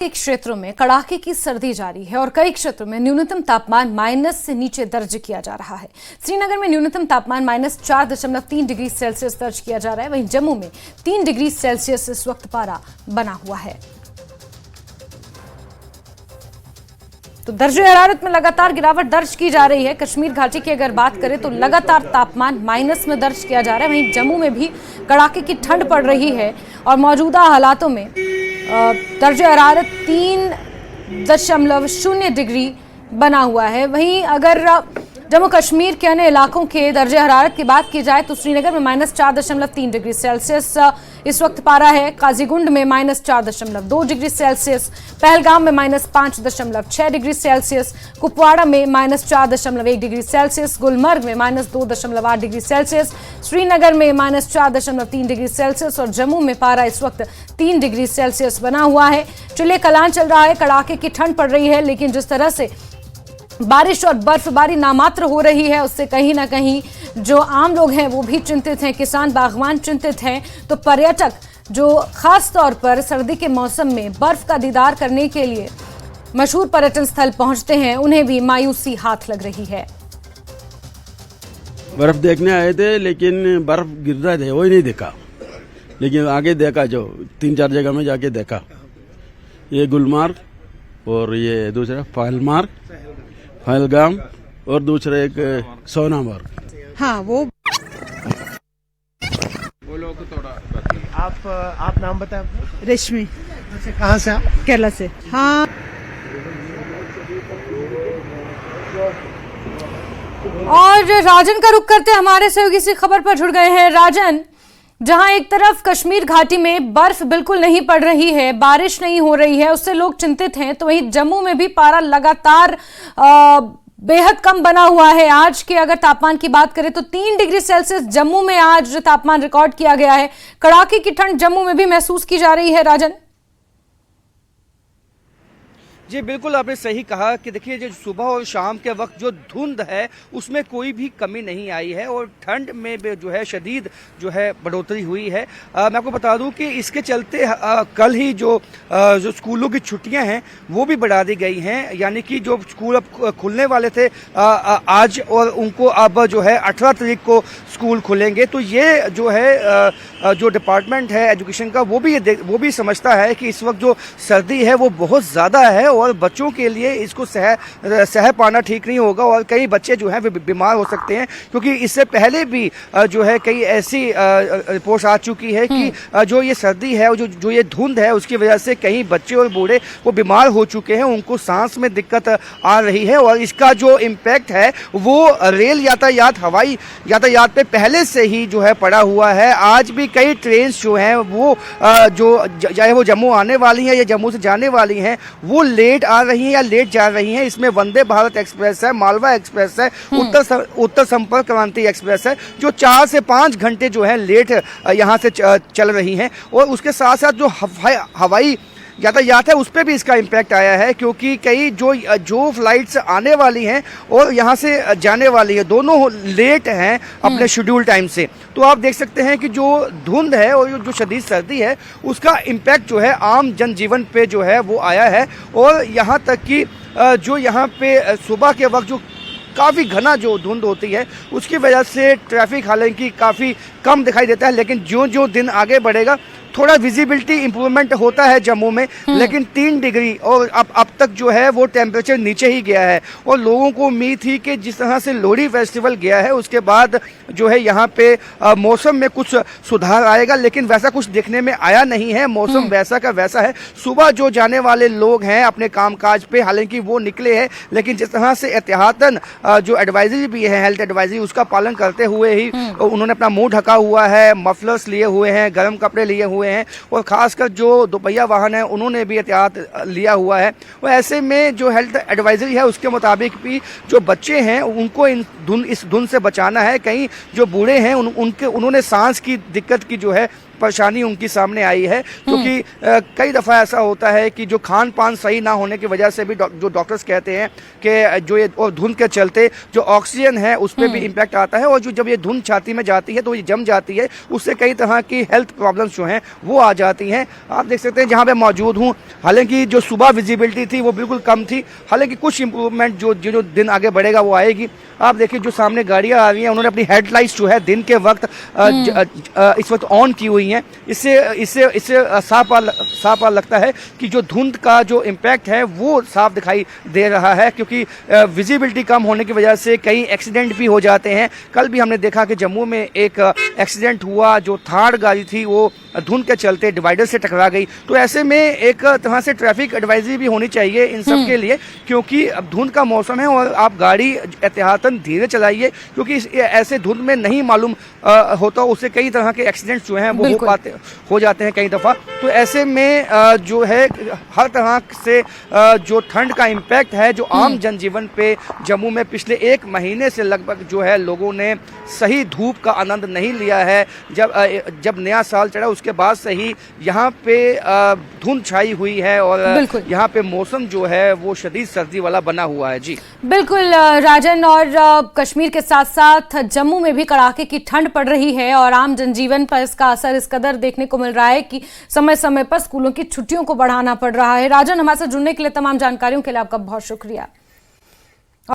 कई क्षेत्रों में कड़ाके की सर्दी जारी है और कई क्षेत्रों में न्यूनतम तापमान माइनस से नीचे दर्ज किया जा रहा है। श्रीनगर में न्यूनतम तापमान -4.3 डिग्री सेल्सियस दर्ज किया जा रहा है। वहीं जम्मू में 3 डिग्री सेल्सियस इस वक्त पारा बना हुआ है। तो दर्जे हरारत में लगातार गिरावट दर्ज की जा रही है। कश्मीर घाटी की अगर बात करें तो लगातार तापमान माइनस में दर्ज किया जा रहा है। वहीं जम्मू में भी कड़ाके की ठंड पड़ रही है और मौजूदा हालातों में दर्जे हरारत 3.0 डिग्री बना हुआ है। वहीं अगर जम्मू कश्मीर के अन्य इलाकों के दर्जे हरारत की बात की जाए तो श्रीनगर में -4.3 डिग्री सेल्सियस इस वक्त पारा है। काजीगुंड में -4.2 डिग्री सेल्सियस, पहलगाम में -5.6 डिग्री सेल्सियस, कुपवाड़ा में -4.1 डिग्री सेल्सियस, गुलमर्ग में -2.8 डिग्री सेल्सियस, श्रीनगर में -4.3 डिग्री सेल्सियस और जम्मू में पारा इस वक्त 3 डिग्री सेल्सियस बना हुआ है। चिले कलान चल रहा है, कड़ाके की ठंड पड़ रही है, लेकिन जिस तरह से बारिश और बर्फबारी नामात्र हो रही है उससे कहीं ना कहीं जो आम लोग हैं वो भी चिंतित हैं, किसान बागवान चिंतित हैं। तो पर्यटक जो खास तौर पर सर्दी के मौसम में बर्फ का दीदार करने के लिए मशहूर पर्यटन स्थल पहुंचते हैं, उन्हें भी मायूसी हाथ लग रही है। बर्फ देखने आए थे लेकिन बर्फ गिर रहा थे, वही नहीं देखा। लेकिन आगे देखा, जो 3-4 जगह में जाके देखा, ये गुलमार्ग और ये दूसरा पहलगाम और दूसरा एक सोनामर्ग। हाँ वो लोग थोड़ा आप नाम बताएं। रेशमी। कहाँ से आप? केरला से। हाँ और राजन का रुख करते हमारे सहयोगी इसी खबर पर जुड़ गए हैं। राजन, जहां एक तरफ कश्मीर घाटी में बर्फ बिल्कुल नहीं पड़ रही है, बारिश नहीं हो रही है, उससे लोग चिंतित हैं, तो वहीं जम्मू में भी पारा लगातार बेहद कम बना हुआ है। आज के अगर तापमान की बात करें तो 3 डिग्री सेल्सियस जम्मू में आज तापमान रिकॉर्ड किया गया है। कड़ाके की ठंड जम्मू में भी महसूस की जा रही है। राजन जी बिल्कुल, आपने सही कहा कि देखिए जो सुबह और शाम के वक्त जो धुंध है उसमें कोई भी कमी नहीं आई है और ठंड में जो है शदीद जो है बढ़ोतरी हुई है। मैं आपको बता दूं कि इसके चलते कल ही जो स्कूलों की छुट्टियां हैं वो भी बढ़ा दी गई हैं, यानी कि जो स्कूल अब खुलने वाले थे आज, और उनको अब जो है 18 तारीख को स्कूल खुलेंगे। तो ये जो है जो डिपार्टमेंट है एजुकेशन का वो भी समझता है कि इस वक्त जो सर्दी है वो बहुत ज़्यादा है और बच्चों के लिए इसको सह पाना ठीक नहीं होगा और कई बच्चे जो हैं वे बीमार हो सकते हैं, क्योंकि इससे पहले भी जो है कई ऐसी रिपोर्ट्स आ चुकी है कि जो ये सर्दी है और जो ये धुंध है उसकी वजह से कई बच्चे और बूढ़े वो बीमार हो चुके हैं, उनको सांस में दिक्कत आ रही है और इसका जो इम्पैक्ट है वो रेल यातायात, हवाई यातायात पे पहले से ही जो है पड़ा हुआ है। आज भी कई ट्रेन जो हैं वो जो चाहे वो जम्मू आने वाली हैं या जम्मू से जाने वाली हैं वो लेट आ रही हैं या लेट जा रही हैं। इसमें वंदे भारत एक्सप्रेस है, मालवा एक्सप्रेस है, उत्तर संपर्क क्रांति एक्सप्रेस है, जो 4 से 5 घंटे जो है लेट यहाँ से चल रही हैं। और उसके साथ साथ जो हवाई यातायात है उस पर भी इसका इम्पैक्ट आया है, क्योंकि कई जो फ्लाइट्स आने वाली हैं और यहाँ से जाने वाली है दोनों लेट हैं अपने शेड्यूल टाइम से। तो आप देख सकते हैं कि जो धुंध है और जो शदीद सर्दी है उसका इम्पैक्ट जो है आम जनजीवन पे जो है वो आया है। और यहाँ तक कि जो यहाँ पे सुबह के वक्त जो काफ़ी घना जो धुंध होती है उसकी वजह से ट्रैफिक हालांकि काफ़ी कम दिखाई देता है, लेकिन जो दिन आगे बढ़ेगा थोड़ा विजिबिलिटी इंप्रूवमेंट होता है जम्मू में, लेकिन 3 डिग्री और अब तक जो है वो टेम्परेचर नीचे ही गया है। और लोगों को उम्मीद थी कि जिस तरह से लोहड़ी फेस्टिवल गया है उसके बाद जो है यहाँ पे मौसम में कुछ सुधार आएगा, लेकिन वैसा कुछ देखने में आया नहीं है। मौसम वैसा का वैसा है। सुबह जो जाने वाले लोग हैं अपने कामकाज पे हालांकि वो निकले हैं, लेकिन जिस तरह से एहतियातन जो एडवाइजरी भी है, हेल्थ एडवाइजरी, उसका पालन करते हुए ही उन्होंने अपना मुंह ढका हुआ है, मफलर्स लिए हुए हैं, गर्म कपड़े लिए हुए हैं और खासकर जो दोपहिया वाहन है उन्होंने भी एहतियात लिया हुआ है। और ऐसे में जो हेल्थ एडवाइजरी है उसके मुताबिक भी जो बच्चे हैं उनको इन इस धुंध से बचाना है। कहीं जो बूढ़े हैं उन्होंने सांस की दिक्कत की जो है परेशानी उनकी सामने आई है, क्योंकि कई दफ़ा ऐसा होता है कि जो खान पान सही ना होने की वजह से भी जो डॉक्टर्स कहते हैं कि जो ये धुंध के चलते जो ऑक्सीजन है उस पर भी इम्पैक्ट आता है, और जब ये धुंध छाती में जाती है तो ये जम जाती है, उससे कई तरह की हेल्थ प्रॉब्लम्स जो हैं वो आ जाती हैं। आप देख सकते हैं जहाँ पे मौजूद हूँ, हालांकि जो सुबह विजिबिलिटी थी वो बिल्कुल कम थी, हालांकि कुछ इंप्रूवमेंट जो दिन आगे बढ़ेगा वो आएगी। आप देखिए जो सामने गाड़ियाँ आ रही हैं, उन्होंने अपनी हेडलाइट्स जो है दिन के वक्त इस वक्त ऑन की हुई हैं। इससे साफ लगता है कि जो धुंध का जो इम्पैक्ट है वो साफ दिखाई दे रहा है, क्योंकि विजिबिलिटी कम होने की वजह से कई एक्सीडेंट भी हो जाते हैं। कल भी हमने देखा कि जम्मू में एक एक्सीडेंट हुआ, जो थार गाड़ी थी वो धुंध के चलते डिवाइडर से टकरा गई। तो ऐसे में एक तरह से ट्रैफिक एडवाइजरी भी होनी चाहिए इन सब के लिए, क्योंकि अब धुंध का मौसम है और आप गाड़ी एहतियातन धीरे चलाइए, क्योंकि ऐसे धुंध में नहीं मालूम होता, उससे कई तरह के एक्सीडेंट्स जो हैं वो हो जाते हैं कई दफ़ा। तो ऐसे में जो है हर तरह से जो ठंड का इम्पैक्ट है जो आम जनजीवन पे जम्मू में पिछले 1 महीने से लगभग जो है लोगों ने सही धूप का आनंद नहीं लिया है। जब नया साल चढ़ा उसके बाद से ही यहाँ पे धुंध छाई हुई है और यहाँ पे मौसम जो है वो शदीद सर्दी वाला बना हुआ है। जी बिल्कुल राजन, और कश्मीर के साथ साथ जम्मू में भी कड़ाके की ठंड पड़ रही है और आम जनजीवन पर इसका असर इस कदर देखने को मिल रहा है कि समय समय पर स्कूलों की छुट्टियों को बढ़ाना पड़ रहा है। राजन, हमारे साथ जुड़ने के लिए, तमाम जानकारियों के लिए आपका बहुत शुक्रिया।